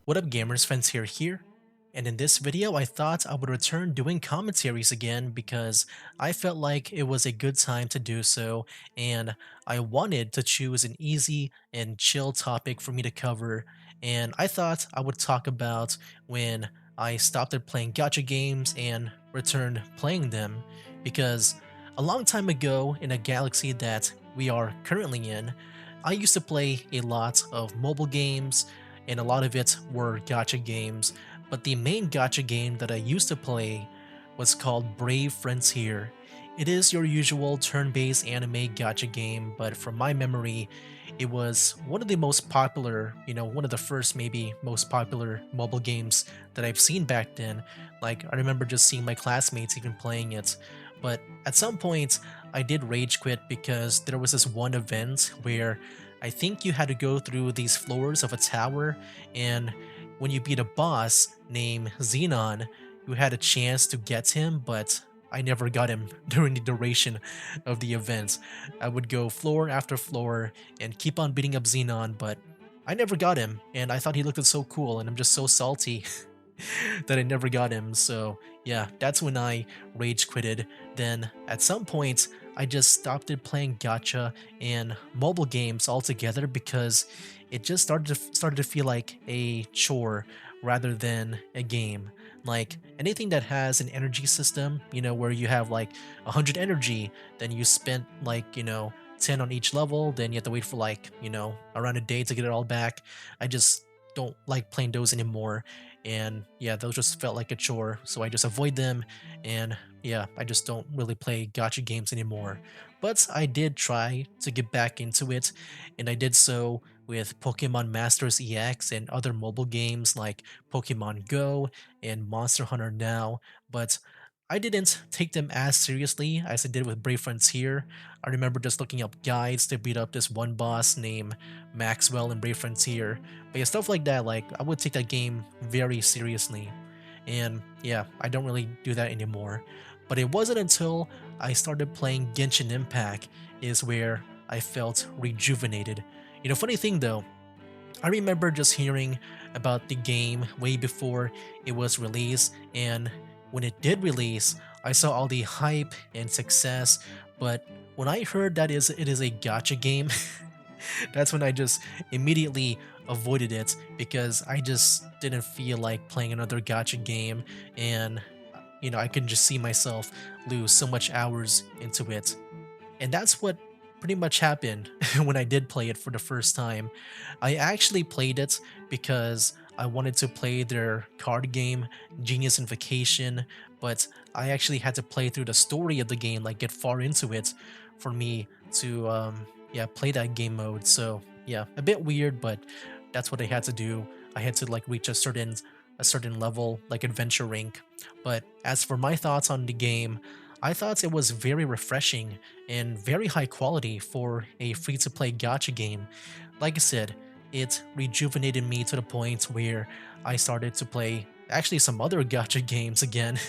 What up gamers, Fentyr here, and in this video I thought I would return doing commentaries again because I felt like it was a good time to do so, and I wanted to choose an easy and chill topic for me to cover, and I thought I would talk about when I stopped at playing gacha games and returned playing them, because a long time ago in a galaxy that we are currently in, I used to play a lot of mobile games, and a lot of it were gacha games, but the main gacha game that I used to play was called Brave Frontier. It is your usual turn-based anime gacha game, but from my memory, it was one of the most popular, one of the first maybe most popular mobile games that I've seen back then. Like, I remember just seeing my classmates even playing it. But at some point, I did rage quit because there was this one event where I think you had to go through these floors of a tower, and when you beat a boss named Xenon, you had a chance to get him, but I never got him during the duration of the event. I would go floor after floor and keep on beating up Xenon, but I never got him, and I thought he looked so cool, and I'm just so salty that I never got him. So yeah, that's when I rage quitted. Then at some point, I just stopped it playing gacha and mobile games altogether because it just started to feel like a chore rather than a game. Like anything that has an energy system, where you have like 100 energy, then you spent like, 10 on each level, then you have to wait for like, around a day to get it all back. I just don't like playing those anymore, and yeah, those just felt like a chore, so I just avoid them, and yeah, I just don't really play gacha games anymore. But I did try to get back into it, and I did so with Pokemon Masters EX and other mobile games like Pokemon Go and Monster Hunter Now, but I didn't take them as seriously as I did with Brave Frontier. I remember just looking up guides to beat up this one boss named Maxwell in Brave Frontier, but yeah, stuff like that, like I would take that game very seriously. And yeah, I don't really do that anymore. But it wasn't until I started playing Genshin Impact is where I felt rejuvenated. Funny thing though, I remember just hearing about the game way before it was released, and when it did release, I saw all the hype and success, but when I heard that it is a gacha game, that's when I just immediately avoided it because I just didn't feel like playing another gacha game, and I can just see myself lose so much hours into it. And that's what pretty much happened when I did play it for the first time. I actually played it because I wanted to play their card game, Genius Invocation, but I actually had to play through the story of the game, like get far into it for me to yeah, play that game mode. So yeah, a bit weird, but that's what I had to do. I had to like reach a certain level, like adventure rank. But as for my thoughts on the game, I thought it was very refreshing and very high quality for a free-to-play gacha game. Like I said, it rejuvenated me to the point where I started to play actually some other gacha games again,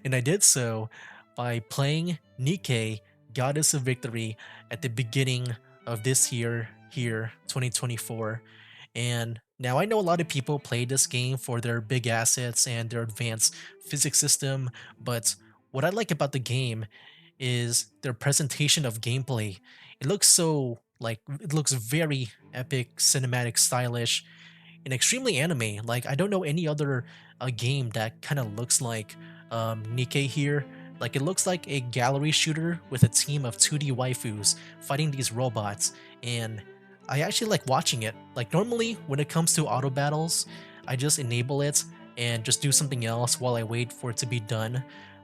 and I did so by playing Nikkei Goddess of Victory at the beginning of this year, here, 2024. And now I know a lot of people play this game for their big assets and their advanced physics system, but what I like about the game is their presentation of gameplay. It looks so like it looks very epic, cinematic, stylish, and extremely anime. Like I don't know any other game that kind of looks like Nikkei here. Like it looks like a gallery shooter with a team of 2D waifus fighting these robots, and I actually like watching it. Like normally when it comes to auto battles, I just enable it and just do something else while I wait for it to be done.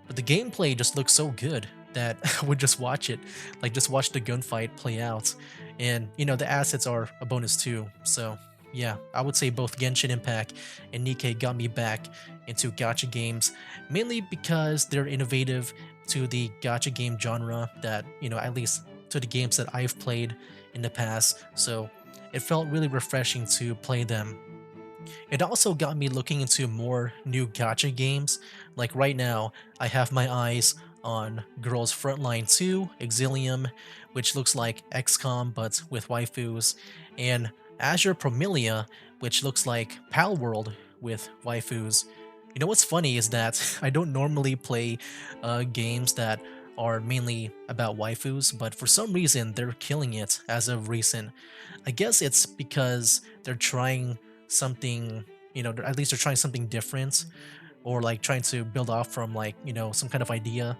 But the gameplay just looks so good that I would just watch it, like just watch the gunfight play out. And the assets are a bonus too. So yeah, I would say both Genshin Impact and Nikkei got me back into gacha games, mainly because they're innovative to the gacha game genre that, at least to the games that I've played in the past. So it felt really refreshing to play them. It also got me looking into more new gacha games. Like right now, I have my eyes on Girls Frontline 2, Exilium, which looks like XCOM but with waifus, and Azure Promilia, which looks like Pal World with waifus. You know what's funny is that I don't normally play games that are mainly about waifus, but for some reason they're killing it as of recent. I guess it's because they're trying something, at least they're trying something different, or like trying to build off from like, some kind of idea,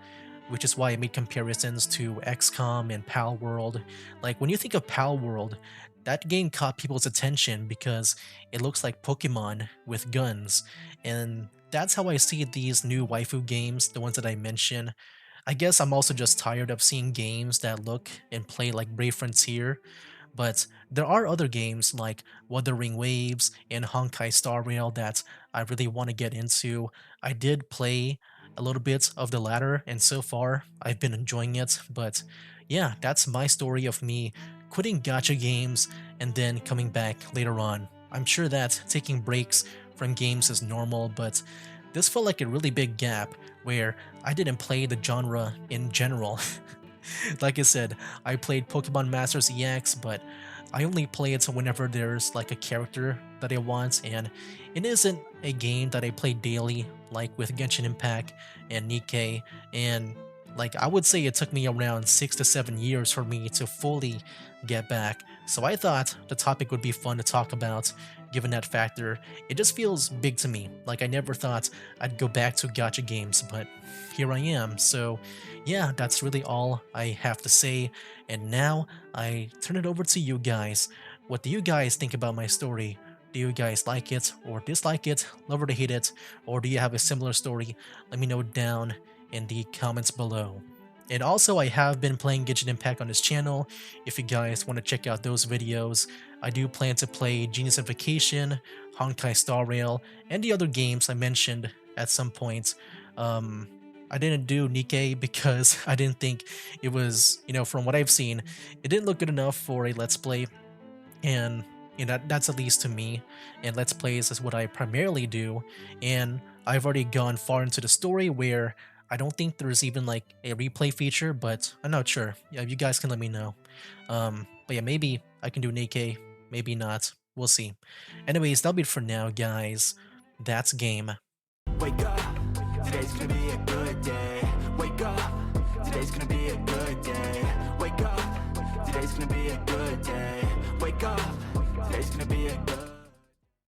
which is why I made comparisons to XCOM and Pal World. Like when you think of Pal World, that game caught people's attention because it looks like Pokemon with guns. And that's how I see these new waifu games, the ones that I mentioned. I guess I'm also just tired of seeing games that look and play like Brave Frontier, but there are other games like Wuthering Waves and Honkai Star Rail that I really want to get into. I did play a little bit of the latter, and so far I've been enjoying it. But yeah, that's my story of me quitting gacha games and then coming back later on. I'm sure that taking breaks from games is normal, but this felt like a really big gap where I didn't play the genre in general. Like I said, I played Pokemon Masters EX, but I only play it whenever there's like a character that I want, and it isn't a game that I play daily, like with Genshin Impact and Nikkei, and like I would say it took me around 6 to 7 years for me to fully get back. So I thought the topic would be fun to talk about, given that factor. It just feels big to me. Like I never thought I'd go back to gacha games, but here I am. So yeah, that's really all I have to say. And now I turn it over to you guys. What do you guys think about my story? Do you guys like it or dislike it, love or to hate it, or do you have a similar story? Let me know down in the comments below. And also, I have been playing Genshin Impact on this channel. If you guys want to check out those videos, I do plan to play Genius of Vacation, Honkai Star Rail, and the other games I mentioned at some point. I didn't do Nikkei because I didn't think it was, from what I've seen, it didn't look good enough for a Let's Play, and that's at least to me, and Let's Plays is what I primarily do, and I've already gone far into the story where I don't think there's even like a replay feature, but I'm not sure. Yeah, you guys can let me know. But yeah, maybe I can do Nikkei, maybe not. We'll see. Anyways, that'll be it for now, guys. That's game. Wake up, today's gonna be a good day. Wake up, today's gonna be a good day. Wake up, today's gonna be a good day. Wake up, today's gonna be a good